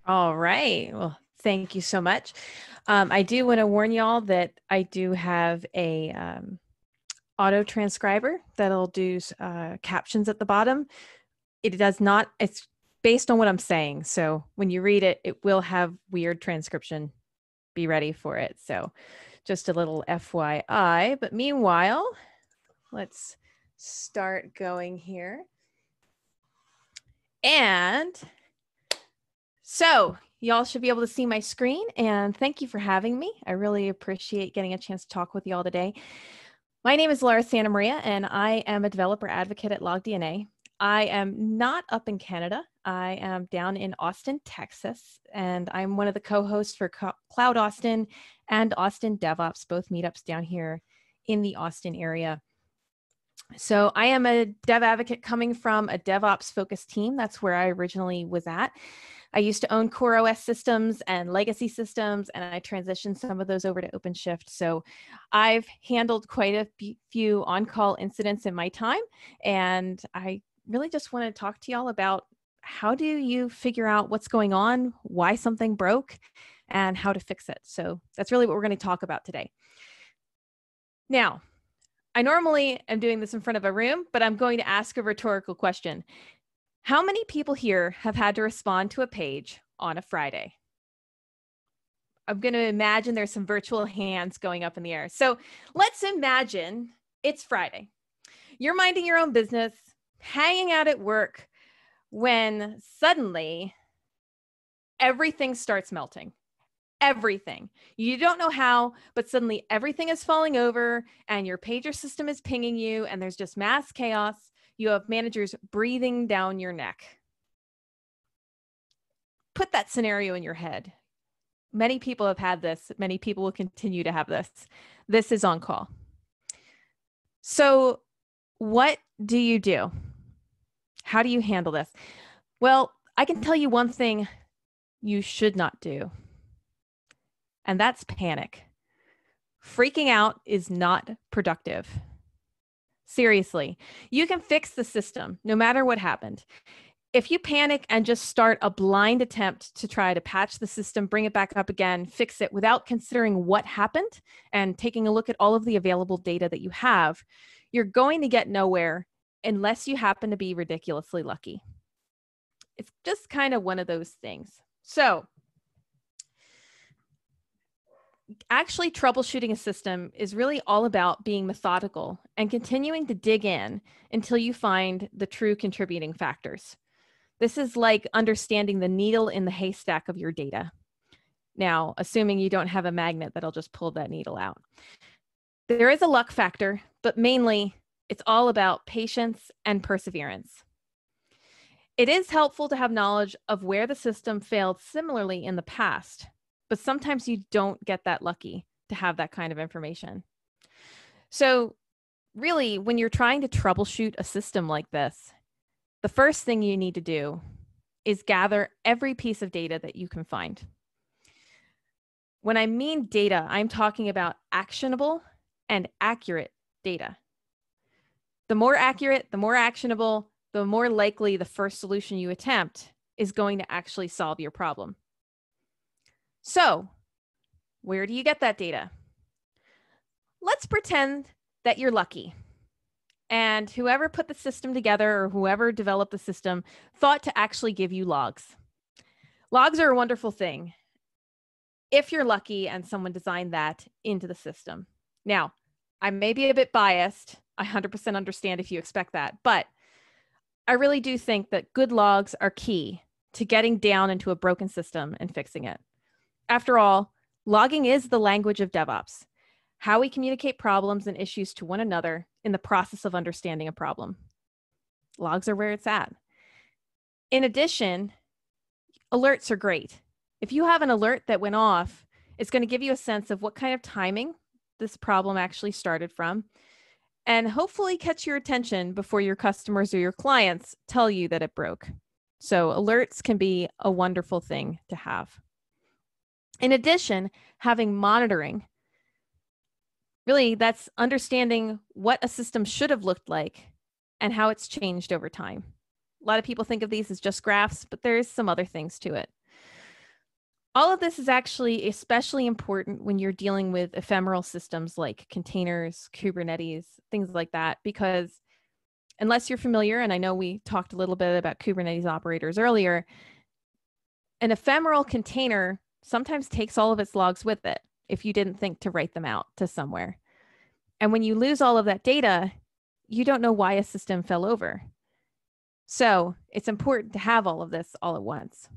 All right. Well, thank you so much. I do want to warn y'all that I do have a auto transcriber that'll do captions at the bottom. It does not, it's based on what I'm saying. So when you read it, it will have weird transcription. Be ready for it. So just a little FYI. But meanwhile, let's start going here. And so y'all should be able to see my screen, and thank you for having me. I really appreciate getting a chance to talk with y'all today. My name is Laura Santamaria, and I am a developer advocate at LogDNA. I am not up in Canada. I am down in Austin, Texas, and I'm one of the co-hosts for Cloud Austin and Austin DevOps, both meetups down here in the Austin area. So I am a dev advocate coming from a DevOps focused team. That's where I originally was at. I used to own Core OS systems and legacy systems, and I transitioned some of those over to OpenShift. So I've handled quite a few on-call incidents in my time, and I really just want to talk to y'all about how do you figure out what's going on, why something broke, and how to fix it. So that's really what we're going to talk about today. Now, I normally am doing this in front of a room, but I'm going to ask a rhetorical question. How many people here have had to respond to a page on a Friday? I'm going to imagine there's some virtual hands going up in the air. So let's imagine it's Friday. You're minding your own business, hanging out at work, when suddenly everything starts melting. Everything. You don't know how, but suddenly everything is falling over and your pager system is pinging you and there's just mass chaos. You have managers breathing down your neck. Put that scenario in your head. Many people have had this. Many people will continue to have this. This is on call. So what do you do? How do you handle this? Well, I can tell you one thing you should not do. And that's panic. Freaking out is not productive. Seriously, you can fix the system no matter what happened. If you panic and just start a blind attempt to try to patch the system, bring it back up again, fix it without considering what happened and taking a look at all of the available data that you have, you're going to get nowhere unless you happen to be ridiculously lucky. It's just kind of one of those things. So, actually, troubleshooting a system is really all about being methodical and continuing to dig in until you find the true contributing factors. This is like understanding the needle in the haystack of your data. Now, assuming you don't have a magnet that'll just pull that needle out. There is a luck factor, but mainly it's all about patience and perseverance. It is helpful to have knowledge of where the system failed similarly in the past, but sometimes you don't get that lucky to have that kind of information. So really, when you're trying to troubleshoot a system like this, the first thing you need to do is gather every piece of data that you can find. When I mean data, I'm talking about actionable and accurate data. The more accurate, the more actionable, the more likely the first solution you attempt is going to actually solve your problem. So, where do you get that data? Let's pretend that you're lucky and whoever put the system together or whoever developed the system thought to actually give you logs. Logs are a wonderful thing if you're lucky and someone designed that into the system. Now, I may be a bit biased. I 100% understand if you expect that, but I really do think that good logs are key to getting down into a broken system and fixing it. After all, logging is the language of DevOps, how we communicate problems and issues to one another in the process of understanding a problem. Logs are where it's at. In addition, alerts are great. If you have an alert that went off, it's going to give you a sense of what kind of timing this problem actually started from, and hopefully catch your attention before your customers or your clients tell you that it broke. So alerts can be a wonderful thing to have. In addition, having monitoring, really that's understanding what a system should have looked like and how it's changed over time. A lot of people think of these as just graphs, but there's some other things to it. All of this is actually especially important when you're dealing with ephemeral systems like containers, Kubernetes, things like that, because unless you're familiar, and I know we talked a little bit about Kubernetes operators earlier, an ephemeral container sometimes takes all of its logs with it if you didn't think to write them out to somewhere. And when you lose all of that data, you don't know why a system fell over. So it's important to have all of this all at once.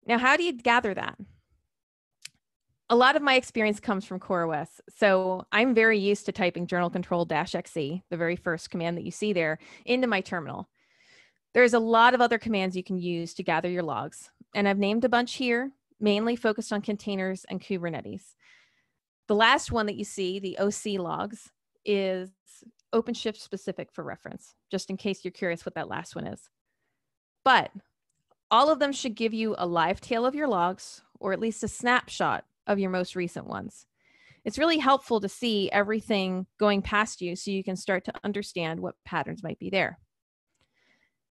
Now, how do you gather that? A lot of my experience comes from CoreOS. So I'm very used to typing journal control -xe, the very first command that you see there, into my terminal. There's a lot of other commands you can use to gather your logs. And I've named a bunch here, mainly focused on containers and Kubernetes. The last one that you see, the OC logs, is OpenShift specific for reference, just in case you're curious what that last one is. But all of them should give you a live tail of your logs, or at least a snapshot of your most recent ones. It's really helpful to see everything going past you so you can start to understand what patterns might be there.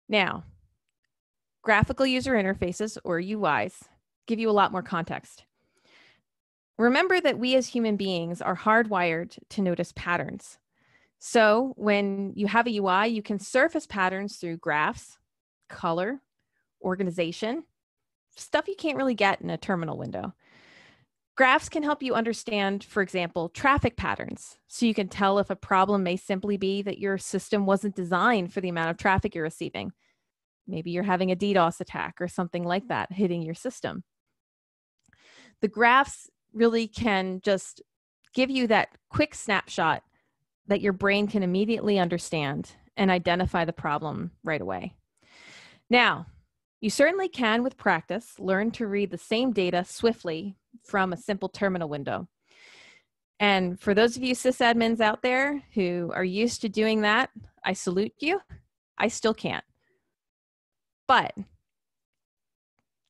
Now, graphical user interfaces, or UIs, give you a lot more context. Remember that we as human beings are hardwired to notice patterns. So when you have a UI, you can surface patterns through graphs, color, organization, stuff you can't really get in a terminal window. Graphs can help you understand, for example, traffic patterns. So you can tell if a problem may simply be that your system wasn't designed for the amount of traffic you're receiving. Maybe you're having a DDoS attack or something like that hitting your system. The graphs really can just give you that quick snapshot that your brain can immediately understand and identify the problem right away. Now, you certainly can, with practice, learn to read the same data swiftly from a simple terminal window. And for those of you sysadmins out there who are used to doing that, I salute you. I still can't. But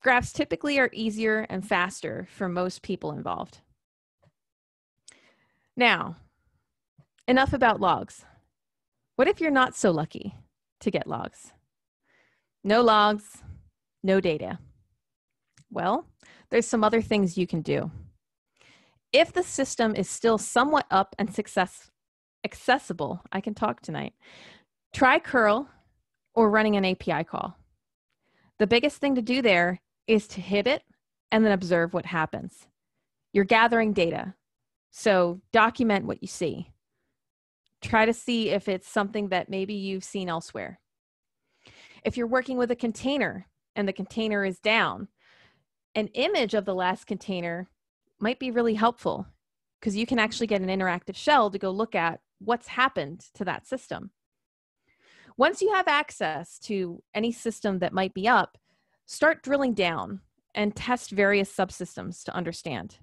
graphs typically are easier and faster for most people involved. Now, enough about logs. What if you're not so lucky to get logs? No logs, no data. Well, there's some other things you can do. If the system is still somewhat up and accessible, I can talk tonight, try curl or running an API call. The biggest thing to do there is to hit it and then observe what happens. You're gathering data, so document what you see. Try to see if it's something that maybe you've seen elsewhere. If you're working with a container and the container is down, an image of the last container might be really helpful because you can actually get an interactive shell to go look at what's happened to that system. Once you have access to any system that might be up, start drilling down and test various subsystems to understand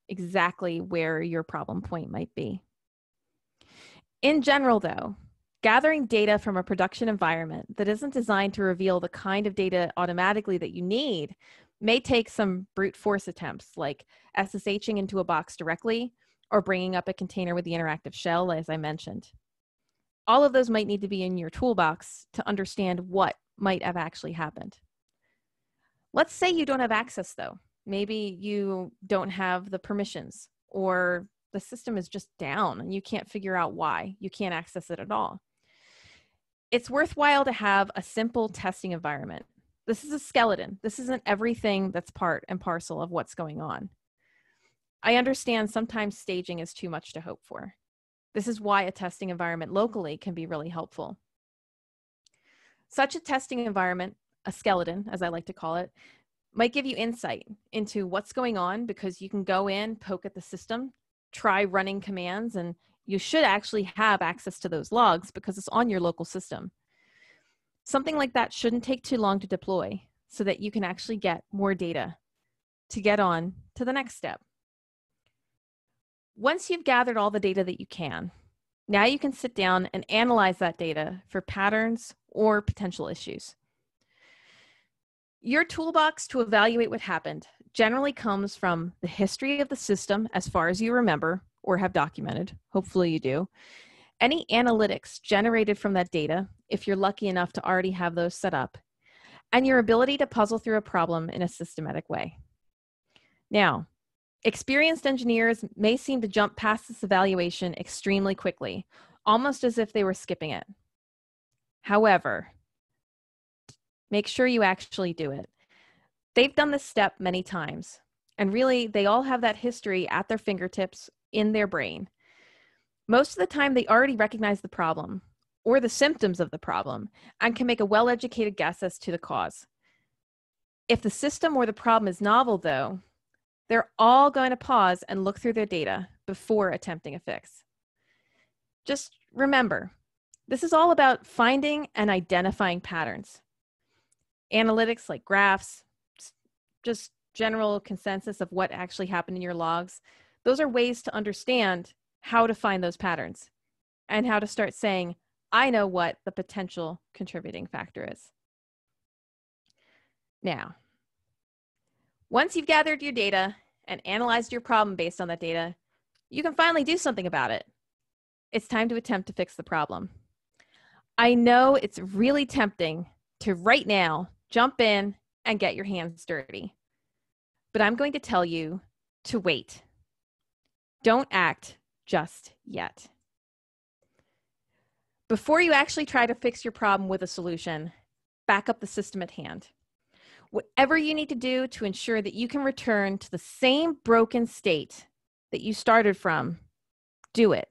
exactly where your problem point might be. In general, though, gathering data from a production environment that isn't designed to reveal the kind of data automatically that you need may take some brute force attempts, like SSHing into a box directly or bringing up a container with the interactive shell, as I mentioned. All of those might need to be in your toolbox to understand what might have actually happened. Let's say you don't have access, though. Maybe you don't have the permissions, or the system is just down and you can't figure out why. You can't access it at all. It's worthwhile to have a simple testing environment. This is a skeleton. This isn't everything that's part and parcel of what's going on. I understand sometimes staging is too much to hope for. This is why a testing environment locally can be really helpful. Such a testing environment, a skeleton, as I like to call it, might give you insight into what's going on because you can go in, poke at the system, try running commands, and you should actually have access to those logs because it's on your local system. Something like that shouldn't take too long to deploy so that you can actually get more data to get on to the next step. Once you've gathered all the data that you can, now you can sit down and analyze that data for patterns or potential issues. Your toolbox to evaluate what happened generally comes from the history of the system as far as you remember or have documented. Hopefully you do. Any analytics generated from that data, if you're lucky enough to already have those set up, and your ability to puzzle through a problem in a systematic way. Now, experienced engineers may seem to jump past this evaluation extremely quickly, almost as if they were skipping it. However, make sure you actually do it. They've done this step many times, and really, they all have that history at their fingertips in their brain. Most of the time, they already recognize the problem or the symptoms of the problem and can make a well-educated guess as to the cause. If the system or the problem is novel, though, they're all going to pause and look through their data before attempting a fix. Just remember, this is all about finding and identifying patterns. Analytics like graphs, just general consensus of what actually happened in your logs, those are ways to understand how to find those patterns and how to start saying, I know what the potential contributing factor is. Now, once you've gathered your data and analyzed your problem based on that data, you can finally do something about it. It's time to attempt to fix the problem. I know it's really tempting to right now jump in and get your hands dirty, but I'm going to tell you to wait. Don't act just yet. Before you actually try to fix your problem with a solution, back up the system at hand. Whatever you need to do to ensure that you can return to the same broken state that you started from, do it.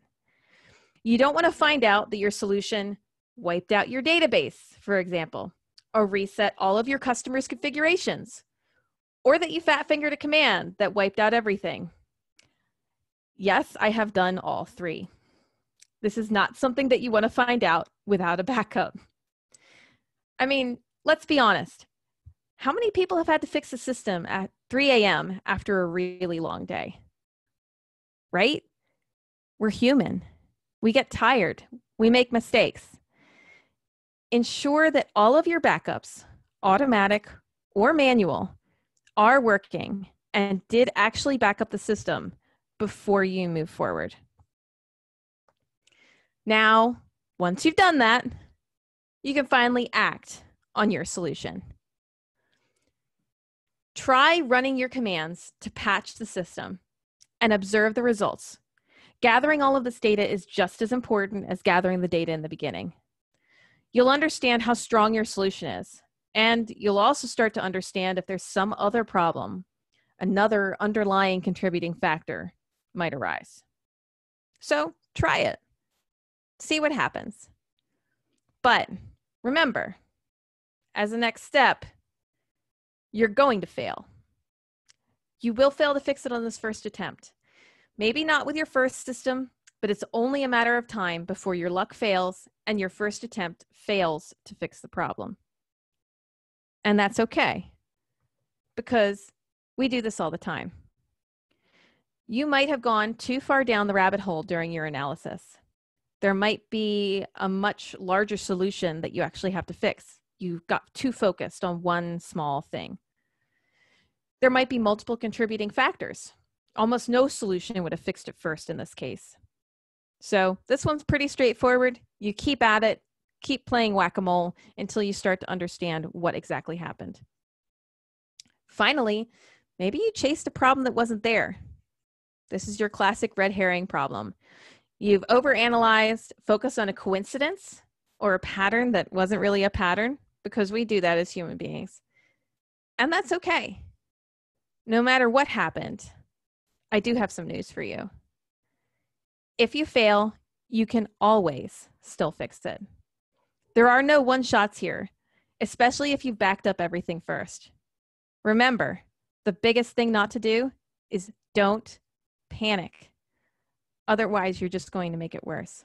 You don't want to find out that your solution wiped out your database, for example, or reset all of your customers' configurations, or that you fat-fingered a command that wiped out everything. Yes, I have done all three. This is not something that you want to find out without a backup. I mean, let's be honest. How many people have had to fix a system at 3 a.m. after a really long day? Right? We're human. We get tired. We make mistakes. Ensure that all of your backups, automatic or manual, are working and did actually back up the system before you move forward. Now, once you've done that, you can finally act on your solution. Try running your commands to patch the system and observe the results. Gathering all of this data is just as important as gathering the data in the beginning. You'll understand how strong your solution is, and you'll also start to understand if there's some other problem, another underlying contributing factor might arise. So try it. See what happens. But remember, as a next step, you're going to fail. You will fail to fix it on this first attempt. Maybe not with your first system, but it's only a matter of time before your luck fails and your first attempt fails to fix the problem. And that's okay, because we do this all the time. You might have gone too far down the rabbit hole during your analysis. There might be a much larger solution that you actually have to fix. You got too focused on one small thing. There might be multiple contributing factors. Almost no solution would have fixed it first in this case. So this one's pretty straightforward. You keep at it, keep playing whack-a-mole until you start to understand what exactly happened. Finally, maybe you chased a problem that wasn't there. This is your classic red herring problem. You've overanalyzed, focused on a coincidence or a pattern that wasn't really a pattern, because we do that as human beings. And that's okay. No matter what happened, I do have some news for you. If you fail, you can always still fix it. There are no one-shots here, especially if you've backed up everything first. Remember, the biggest thing not to do is don't panic. Otherwise, you're just going to make it worse.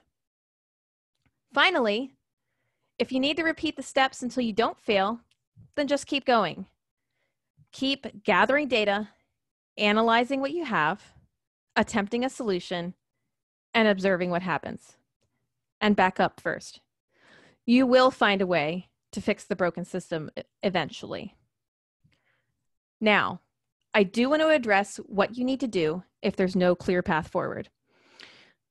Finally, if you need to repeat the steps until you don't fail, then just keep going. Keep gathering data, analyzing what you have, attempting a solution, and observing what happens. And back up first. You will find a way to fix the broken system eventually. Now, I do want to address what you need to do if there's no clear path forward.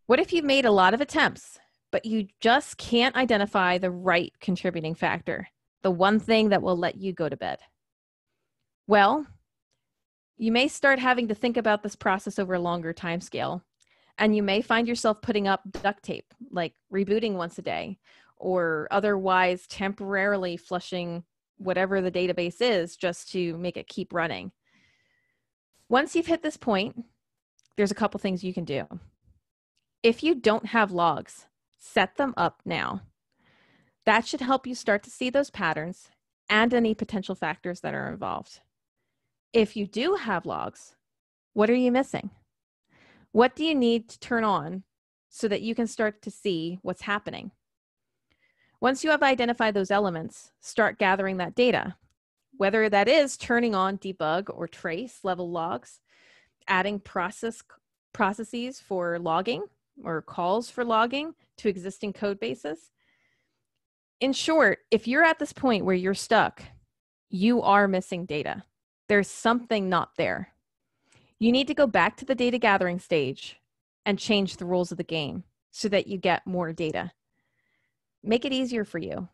What if you've made a lot of attempts, but you just can't identify the right contributing factor? the one thing that will let you go to bed? Well, you may start having to think about this process over a longer time scale, and you may find yourself putting up duct tape, like rebooting once a day, or otherwise temporarily flushing whatever the database is just to make it keep running. Once you've hit this point, there's a couple things you can do. If you don't have logs, set them up now. That should help you start to see those patterns and any potential factors that are involved. If you do have logs, what are you missing? What do you need to turn on so that you can start to see what's happening? Once you have identified those elements, start gathering that data, whether that is turning on debug or trace level logs, adding processes for logging or calls for logging to existing code bases. In short, if you're at this point where you're stuck, you are missing data. There's something not there. You need to go back to the data gathering stage and change the rules of the game so that you get more data. Make it easier for you.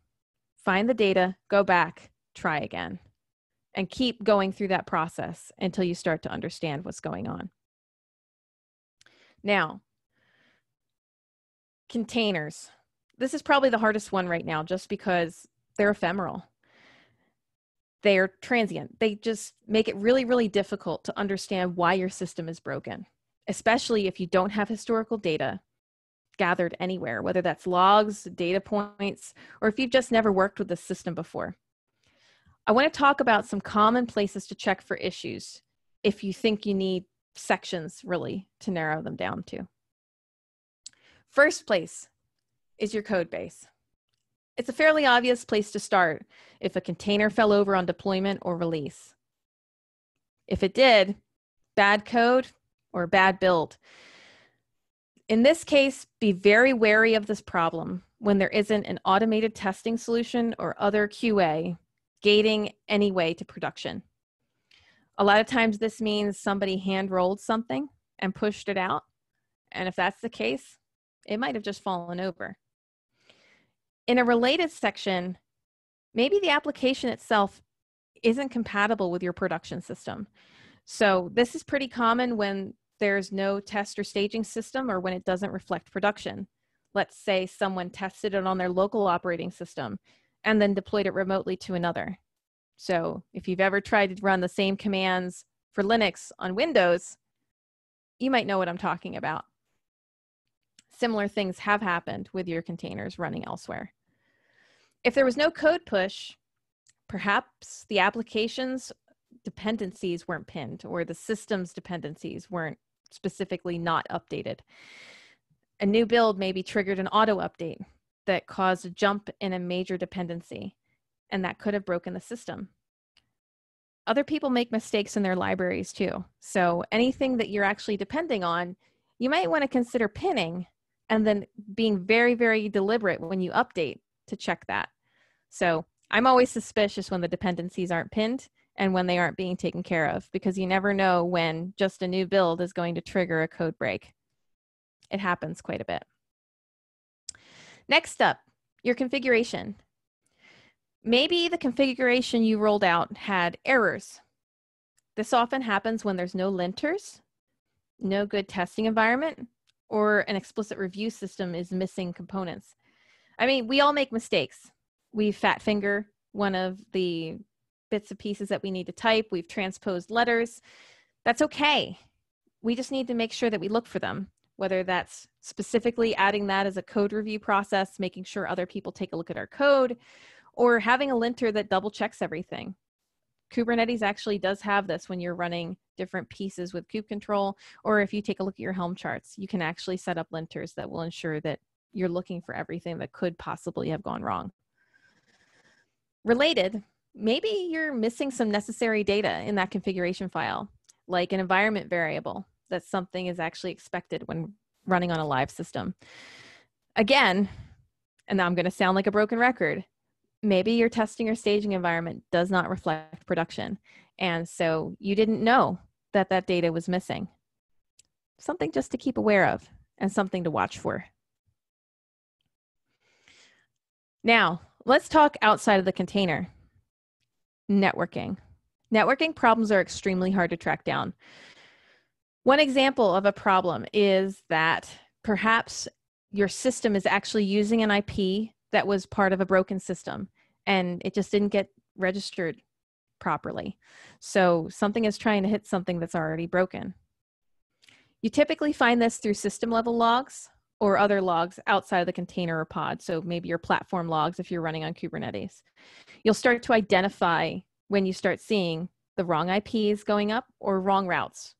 Find the data, go back, try again, and keep going through that process until you start to understand what's going on. Now, containers. This is probably the hardest one right now just because they're ephemeral. They're transient. They just make it really, really difficult to understand why your system is broken, especially if you don't have historical data gathered anywhere, whether that's logs, data points, or if you've just never worked with the system before. I want to talk about some common places to check for issues if you think you need sections really to narrow them down to. First place is your code base. It's a fairly obvious place to start if a container fell over on deployment or release. If it did, bad code or bad build. In this case, be very wary of this problem when there isn't an automated testing solution or other QA gating any way to production. A lot of times this means somebody hand-rolled something and pushed it out. And if that's the case, it might have just fallen over. In a related section, maybe the application itself isn't compatible with your production system. So this is pretty common when there's no test or staging system or when it doesn't reflect production. Let's say someone tested it on their local operating system and then deployed it remotely to another. So if you've ever tried to run the same commands for Linux on Windows, you might know what I'm talking about. Similar things have happened with your containers running elsewhere. If there was no code push, perhaps the application's dependencies weren't pinned or the system's dependencies weren't specifically not updated. A new build maybe triggered an auto update that caused a jump in a major dependency, and that could have broken the system. Other people make mistakes in their libraries too. So anything that you're actually depending on, you might want to consider pinning and then being very, very deliberate when you update to check that. So I'm always suspicious when the dependencies aren't pinned and when they aren't being taken care of, because you never know when just a new build is going to trigger a code break. It happens quite a bit. Next up, your configuration. Maybe the configuration you rolled out had errors. This often happens when there's no linters, no good testing environment, or an explicit review system is missing components. I mean, we all make mistakes. We fat finger one of the bits and pieces that we need to type. We've transposed letters. That's okay. We just need to make sure that we look for them, whether that's specifically adding that as a code review process, making sure other people take a look at our code, or having a linter that double checks everything. Kubernetes actually does have this when you're running different pieces with kube control, or if you take a look at your Helm charts, you can actually set up linters that will ensure that you're looking for everything that could possibly have gone wrong. Related, maybe you're missing some necessary data in that configuration file, like an environment variable, that something is actually expected when running on a live system. Again, and now I'm going to sound like a broken record, maybe your testing or staging environment does not reflect production, and so you didn't know that that data was missing. Something just to keep aware of and something to watch for. Now, Let's talk outside of the container. Networking. Networking problems are extremely hard to track down. One example of a problem is that perhaps your system is actually using an IP that was part of a broken system and it just didn't get registered properly. So something is trying to hit something that's already broken. You typically find this through system level logs or other logs outside of the container or pod. So maybe your platform logs if you're running on Kubernetes. You'll start to identify when you start seeing the wrong IPs going up or wrong routes.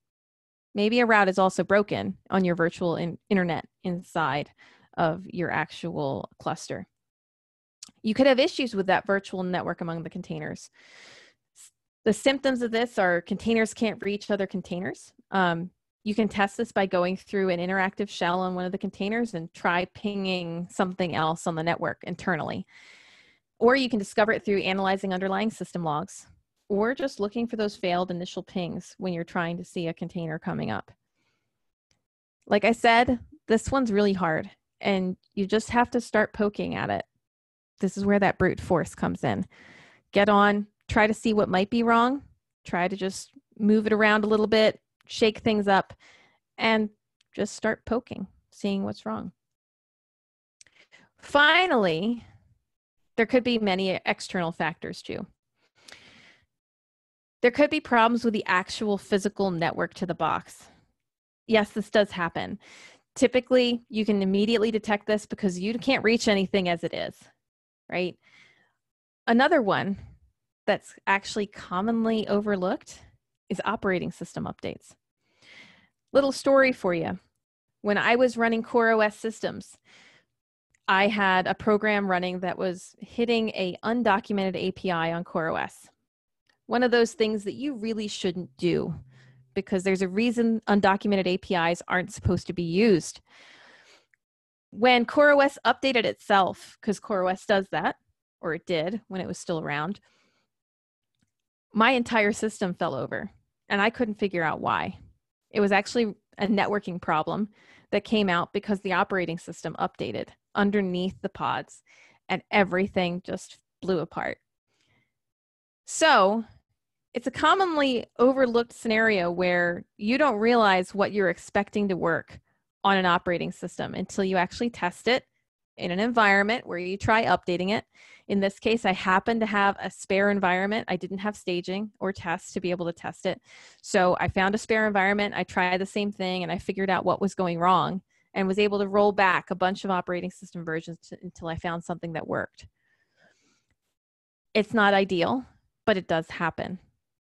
Maybe a route is also broken on your virtual internet inside of your actual cluster. You could have issues with that virtual network among the containers. The symptoms of this are containers can't reach other containers. You can test this by going through an interactive shell on one of the containers and try pinging something else on the network internally. Or you can discover it through analyzing underlying system logs, or just looking for those failed initial pings when you're trying to see a container coming up. Like I said, this one's really hard, and you just have to start poking at it. This is where that brute force comes in. Get on, try to see what might be wrong, try to just move it around a little bit, shake things up, and just start poking, seeing what's wrong. Finally, there could be many external factors too. There could be problems with the actual physical network to the box. Yes, this does happen. Typically, you can immediately detect this because you can't reach anything as it is, right? Another one that's actually commonly overlooked is operating system updates. Little story for you. When I was running CoreOS systems, I had a program running that was hitting an undocumented API on CoreOS. One of those things that you really shouldn't do because there's a reason undocumented APIs aren't supposed to be used. When CoreOS updated itself, because CoreOS does that, or it did when it was still around, my entire system fell over and I couldn't figure out why. It was actually a networking problem that came out because the operating system updated underneath the pods and everything just blew apart. So it's a commonly overlooked scenario where you don't realize what you're expecting to work on an operating system until you actually test it in an environment where you try updating it. In this case, I happen to have a spare environment. I didn't have staging or tests to be able to test it. So I found a spare environment. I tried the same thing and I figured out what was going wrong and was able to roll back a bunch of operating system versions until I found something that worked. It's not ideal, but it does happen.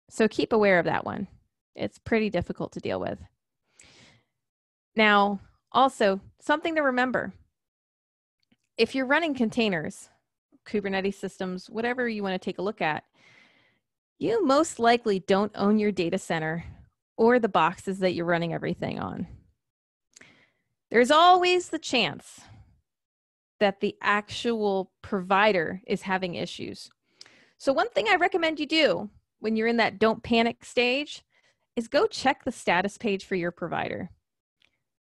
So keep aware of that one. It's pretty difficult to deal with. Now, also something to remember. If you're running containers, Kubernetes systems, whatever you want to take a look at, you most likely don't own your data center or the boxes that you're running everything on. There's always the chance that the actual provider is having issues. So one thing I recommend you do when you're in that don't panic stage is go check the status page for your provider.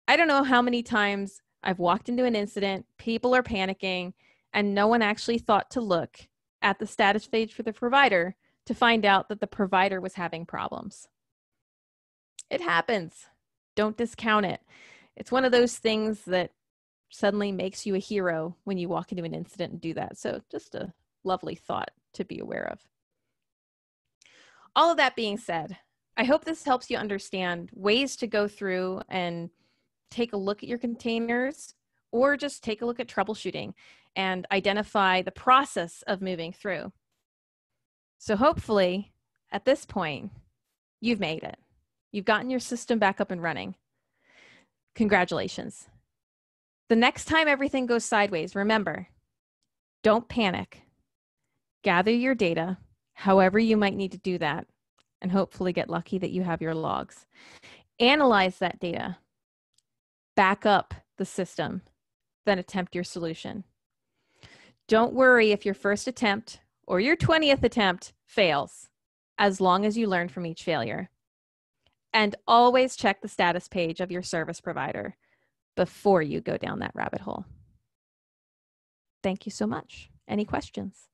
I don't know how many times I've walked into an incident, people are panicking, and no one actually thought to look at the status page for the provider to find out that the provider was having problems. It happens. Don't discount it. It's one of those things that suddenly makes you a hero when you walk into an incident and do that. So just a lovely thought to be aware of. All of that being said, I hope this helps you understand ways to go through and take a look at your containers or just take a look at troubleshooting and identify the process of moving through. So hopefully at this point, you've made it. You've gotten your system back up and running. Congratulations. The next time everything goes sideways, remember, don't panic. Gather your data, however you might need to do that, and hopefully get lucky that you have your logs. Analyze that data. Back up the system, then attempt your solution. Don't worry if your first attempt or your 20th attempt fails, as long as you learn from each failure. And always check the status page of your service provider before you go down that rabbit hole. Thank you so much. Any questions?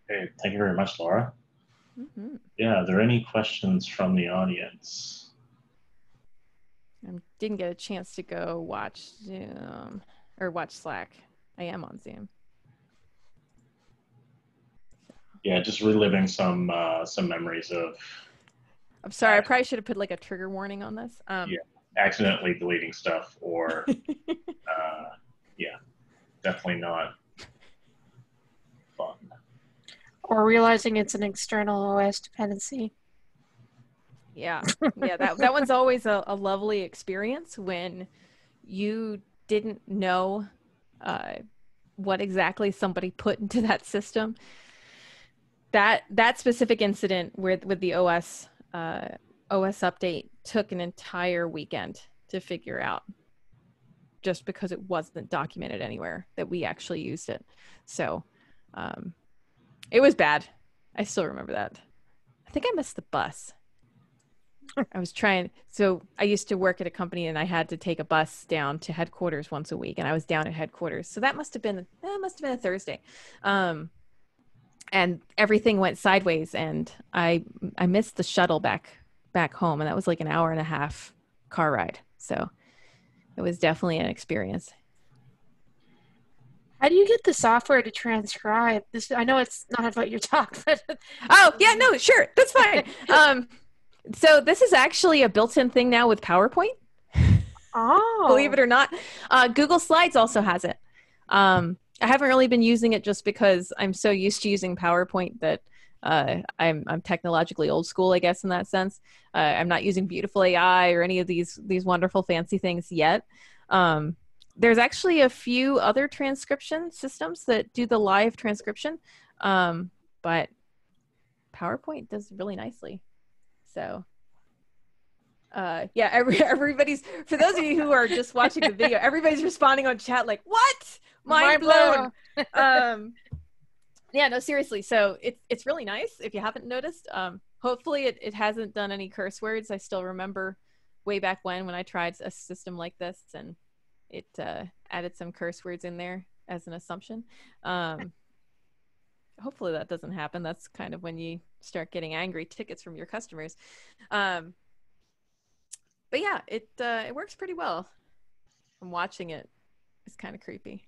Okay, thank you very much, Laura. Mm-hmm. Yeah, are there any questions from the audience? I didn't get a chance to go watch Zoom or watch Slack. I am on Zoom. Yeah, just reliving some memories of. I'm sorry. I probably should have put like a trigger warning on this. Yeah, accidentally deleting stuff, or yeah, definitely not fun. Or realizing it's an external OS dependency. Yeah, that one's always a lovely experience when you didn't know what exactly somebody put into that system. That specific incident with the OS update took an entire weekend to figure out, just because it wasn't documented anywhere that we actually used it. So it was bad. I still remember that. I think I missed the bus. I was trying. So I used to work at a company, and I had to take a bus down to headquarters once a week, and I was down at headquarters. So that must have been a Thursday, and everything went sideways, and I missed the shuttle back home, and that was like an hour and a half car ride. So it was definitely an experience. How do you get the software to transcribe this? I know it's not about your talk, but Oh yeah, no, sure, that's fine. So this is actually a built-in thing now with PowerPoint. oh, Believe it or not. Google Slides also has it. I haven't really been using it just because I'm so used to using PowerPoint that I'm technologically old school, I guess, in that sense. I'm not using beautiful AI or any of these wonderful fancy things yet. There's actually a few other transcription systems that do the live transcription, but PowerPoint does really nicely. So yeah, everybody's, for those of you who are just watching the video, everybody's responding on chat like, what? Mind blown. Yeah, no, seriously. So it's really nice if you haven't noticed. Hopefully it hasn't done any curse words. I still remember way back when I tried a system like this, and it added some curse words in there as an assumption. Hopefully that doesn't happen. That's kind of when you start getting angry tickets from your customers. But yeah, it works pretty well. I'm watching it. It's kind of creepy.